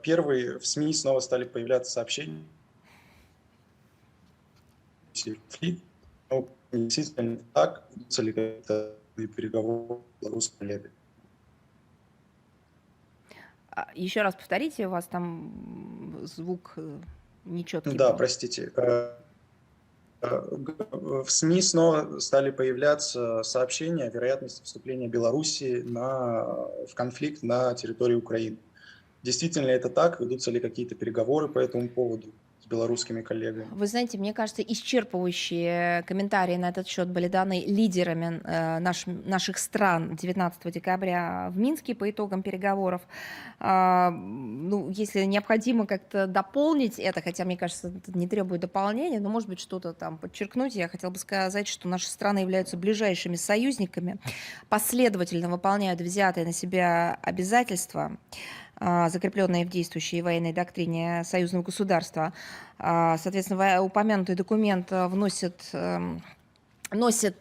Первые в СМИ снова стали появляться сообщения, конфликт. Ну, действительно так, ведутся ли какие-то переговоры с белорусской коллегой. Еще раз повторите, у вас там, звук, нечеткий Да, был. простите. В СМИ снова стали появляться сообщения о вероятности вступления Белоруссии в конфликт на территории Украины. Действительно ли это так? Ведутся ли какие-то переговоры по этому поводу с белорусскими коллегами? Вы знаете, мне кажется, исчерпывающие комментарии на этот счет были даны лидерами наших стран 19 декабря в Минске по итогам переговоров. Ну, если необходимо как-то дополнить это, хотя, мне кажется, это не требует дополнения, но, может быть, что-то там подчеркнуть, я хотела бы сказать, что наши страны являются ближайшими союзниками, последовательно выполняют взятые на себя обязательства, закрепленные в действующей военной доктрине союзного государства. Соответственно, упомянутый документ носит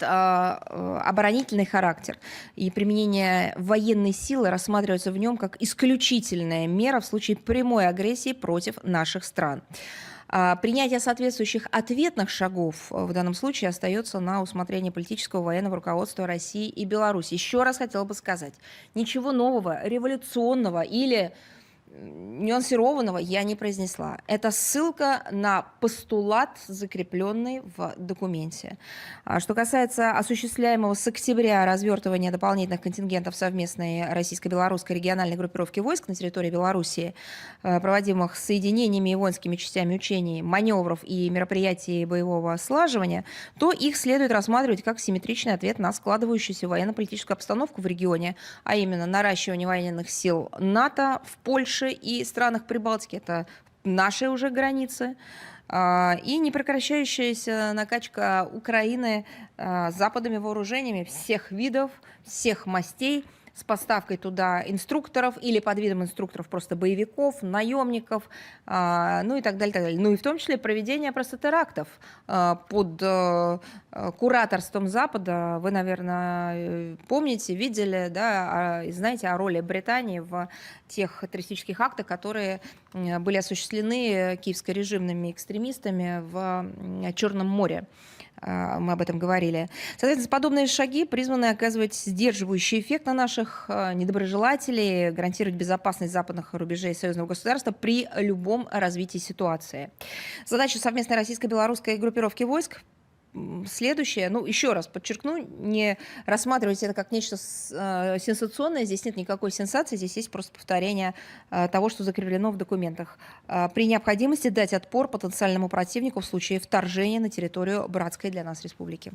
оборонительный характер, и применение военной силы рассматривается в нем как исключительная мера в случае прямой агрессии против наших стран. Принятие соответствующих ответных шагов в данном случае остается на усмотрение политического военного руководства России и Беларуси. Еще раз хотела бы сказать, ничего нового, революционного или нюансированного я не произнесла. Это ссылка на постулат, закрепленный в документе. Что касается осуществляемого с октября развертывания дополнительных контингентов совместной российско-белорусской региональной группировки войск на территории Белоруссии, проводимых соединениями и воинскими частями учений, маневров и мероприятий боевого слаживания, то их следует рассматривать как симметричный ответ на складывающуюся военно-политическую обстановку в регионе, а именно наращивание военных сил НАТО в Польше и странах Прибалтики, это наши уже границы, и непрекращающаяся накачка Украины западными вооружениями всех видов, всех мастей, с поставкой туда инструкторов или под видом инструкторов просто боевиков, наемников, ну и так далее, так далее. Ну и в том числе проведение просто терактов под кураторством Запада. Вы, наверное, помните, видели, да, и знаете о роли Британии в тех террористических актах, которые были осуществлены киевско-режимными экстремистами в Черном море. Мы об этом говорили. Соответственно, подобные шаги призваны оказывать сдерживающий эффект на наших недоброжелателей, гарантировать безопасность западных рубежей союзного государства при любом развитии ситуации. Задача совместной российско-белорусской группировки войск следующее, ну, еще раз подчеркну, не рассматривайте это как нечто сенсационное, здесь нет никакой сенсации, здесь есть просто повторение того, что закреплено в документах. При необходимости дать отпор потенциальному противнику в случае вторжения на территорию братской для нас республики.